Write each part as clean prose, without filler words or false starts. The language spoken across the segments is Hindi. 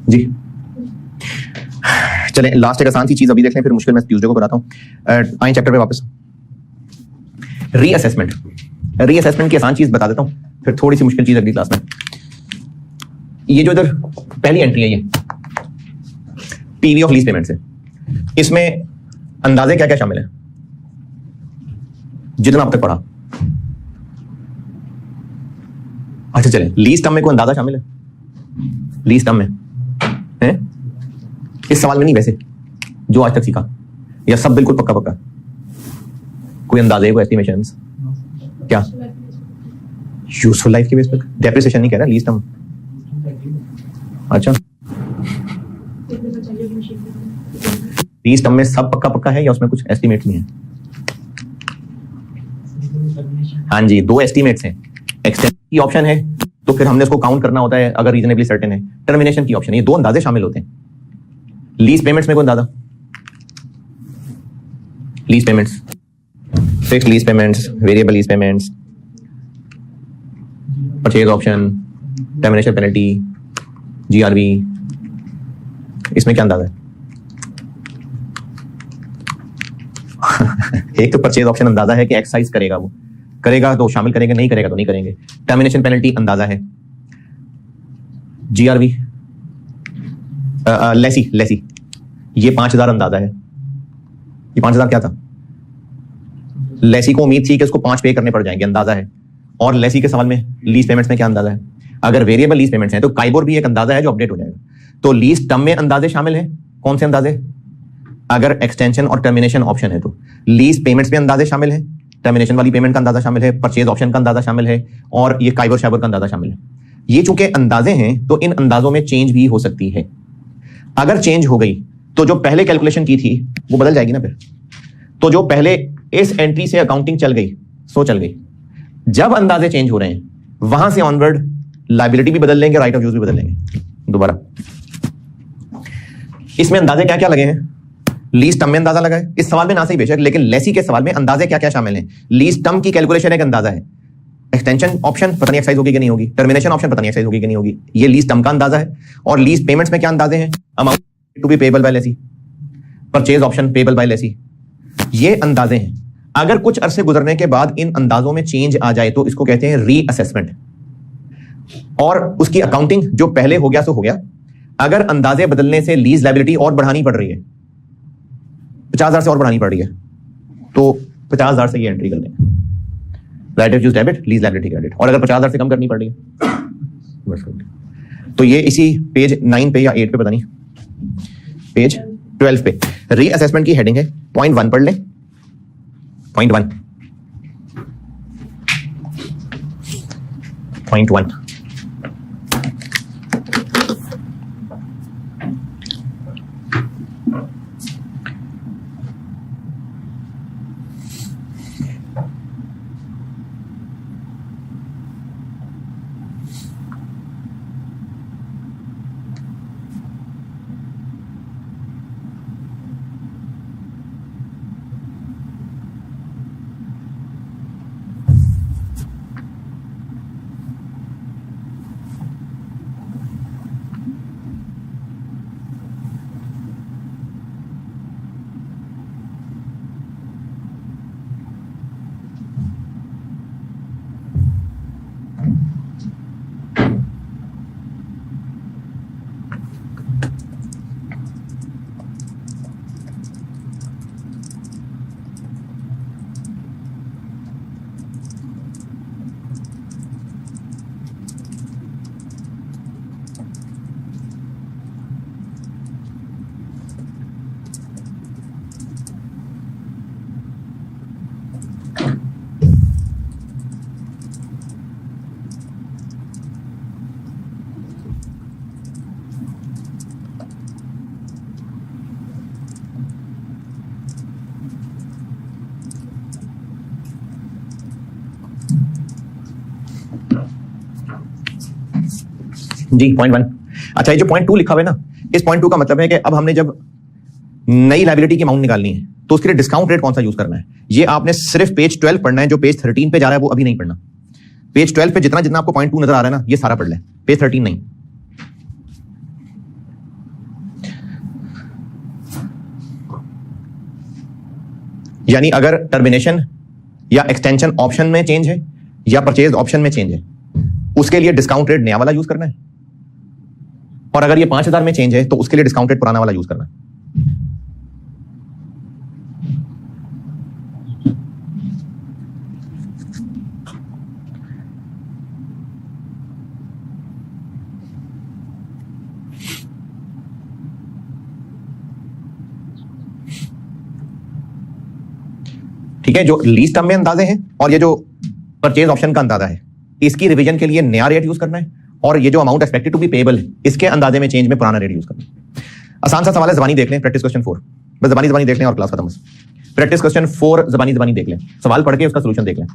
जी चलें, लास्ट एक आसान सी चीज अभी देख लें, फिर मुश्किल मैं ट्यूसडे को कराता हूं। आए चैप्टर पे वापस। रीअसेसमेंट, रीअसेसमेंट की आसान चीज बता देता हूं, फिर थोड़ी सी मुश्किल चीज अगली क्लास में। ये जो इधर पहली एंट्री है, ये पीवी ऑफ लीज पेमेंट से, इसमें अंदाजे क्या क्या शामिल है जितना अब तक पढ़ा? अच्छा चलें, लीज टर्म में कोई अंदाजा शामिल है? लीज टर्म में है? इस सवाल में नहीं, वैसे जो आज तक सीखा, या सब बिल्कुल पक्का पक्का? कोई अंदाजे, कोई एस्टिमेशंस? क्या यूजफुल लाइफ के बेस पर? डेप्रिसिएशन नहीं कह रहा, लीज टर्म। अच्छा, लीज टर्म में सब पक्का पक्का है या उसमें कुछ एस्टिमेट नहीं है? हाँ जी, दो एस्टिमेट्स हैं। एक्सटेंशन की ऑप्शन है तो फिर हमने उसको काउंट करना होता है अगर रीजनेबली सर्टेन है। टर्मिनेशन की ऑप्शन है, ये दो अंदाजे शामिल होते हैं। लीज पेमेंट्स में कोई अंदाजा? Lease payments, fixed lease payments, variable lease payments, purchase option, termination penalty, GRV, इसमें क्या अंदाजा है? एक तो परचेज ऑप्शन अंदाजा है कि एक्सरसाइज करेगा, वो करेगा तो शामिल करेंगे, नहीं करेगा तो नहीं करेंगे। टर्मिनेशन पेनल्टी अंदाजा है। जीआरवी, लेसी, लेसी, ये 5,000 अंदाजा है। ये 5,000 क्या था? लेसी को उम्मीद थी कि उसको 5 पे करने पड़ जाएंगे, अंदाजा है। और लेसी के सवाल में लीज पेमेंट्स में क्या अंदाजा है? अगर वेरिएबल लीज पेमेंट्स हैं तो काइबोर भी एक अंदाजा है जो अपडेट हो जाएगा। तो लीज टर्म में अंदाजे शामिल हैं। कौन से अंदाजे? अगर एक्सटेंशन और टर्मिनेशन ऑप्शन है तो लीज पेमेंट्स में अंदाजे शामिल है, टर्मिनेशन वाली पेमेंट का अंदाजा शामिल है, परचेज ऑप्शन का अंदाजा शामिल है, और ये काइबोर शाइबोर का अंदाजा शामिल है। ये चूंकि अंदाजे हैं तो इन अंदाजों में चेंज भी हो सकती है। अगर चेंज हो गई तो जो पहले कैलकुलेशन की थी वो बदल जाएगी ना। फिर तो जो पहले इस एंट्री से अकाउंटिंग चल गई सो चल गई। जब अंदाजे चेंज हो रहे हैं वहां से ऑनवर्ड लायबिलिटी भी बदल लेंगे, राइट ऑफ यूज भी बदल लेंगे। दोबारा, इसमें अंदाजे क्या क्या लगे हैं? लीज टर्म में अंदाजा लगा है, इस सवाल में ना सही बेशक, लेकिन लेसी के सवाल में अंदाजे क्या क्या शामिल हैं? लीज टर्म की कैलकुलेशन एक अंदाजा है, एक्सटेंशन ऑप्शन पता नहीं एक्सरसाइज होगी कि नहीं होगी, टर्मिनेशन ऑप्शन पता नहीं एक्सरसाइज होगी कि नहीं होगी, ये लीज टर्म का अंदाजा है। और लीज पेमेंट्स में क्या अंदाजे हैं? Amount to be payable by lessee, purchase option payable by lessee, ये अंदाजे हैं। अगर कुछ अरसे गुजरने के बाद इन अंदाजों में चेंज आ जाए तो इसको कहते हैं रीअसेसमेंट, और उसकी अकाउंटिंग जो पहले हो गया सो हो गया। अगर अंदाजे बदलने से लीज लायबिलिटी और बढ़ानी पड़ रही है, 50,000 से और बढ़ानी पड़ रही है, तो 50,000 से ये एंट्री कर लें, right of use debit, lease liability credit. और अगर 50,000 से कम करनी पड़ रही है तो ये इसी पेज 9 पे या 8 पे पता नहीं, पेज 12 पे रीअसेसमेंट की हेडिंग है। पॉइंट 1 पढ़ लें। पॉइंट 1, पॉइंट 1, जी पॉइंट 1। अच्छा, ये जो पॉइंट 2 लिखा हुआ है ना, इस पॉइंट 2 का मतलब है कि अब हमने जब नई लायबिलिटी की अमाउंट निकालनी है तो उसके लिए डिस्काउंट रेट कौन सा यूज करना है। ये आपने सिर्फ पेज 12 पढ़ना है, जो पेज 13 पे जा रहा है वो अभी नहीं पढ़ना। पेज 12 पे जितना जितना आपको पॉइंट 2 नजर आ रहा है ना, ये सारा पढ़ लें, पेज 13 नहीं। यानी अगर टर्मिनेशन या एक्सटेंशन ऑप्शन में चेंज है या परचेज ऑप्शन में चेंज है, उसके लिए डिस्काउंट रेट नया वाला यूज करना है, और अगर ये 5000 में चेंज है तो उसके लिए डिस्काउंट रेट पुराना वाला यूज करना है। ठीक है, जो लीज टर्म में अंदाजे हैं और ये जो परचेज ऑप्शन का अंदाजा है, इसकी रिवीजन के लिए नया रेट यूज करना है, और ये जो amount expected to be payable है इसके अंदाजे में चेंज में पुराना रेट यूज करना है। आसान सा सवाल है, ज़बानी देख लें, प्रैक्टिस क्वेश्चन 4, बस ज़बानी देख लें और क्लास खत्म। प्रैक्टिस क्वेश्चन 4 ज़बानी देख लें, सवाल पढ़ के उसका सोल्यूशन देख लें।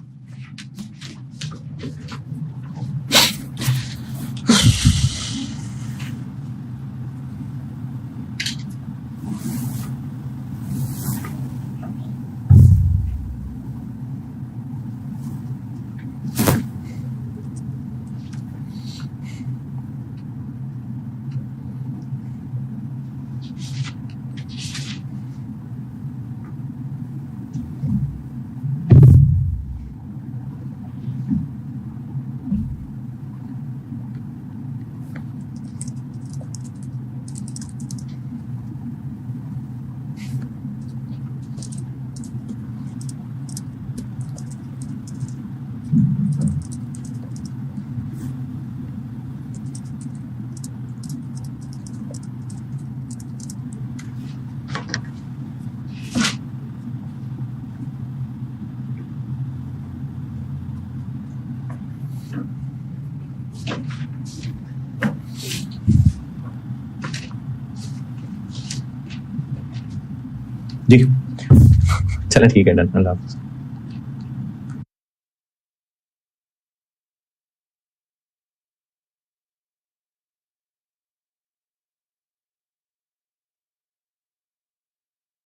जी चलें, ठीक है, डन, अल्लाह हाफ़िज़।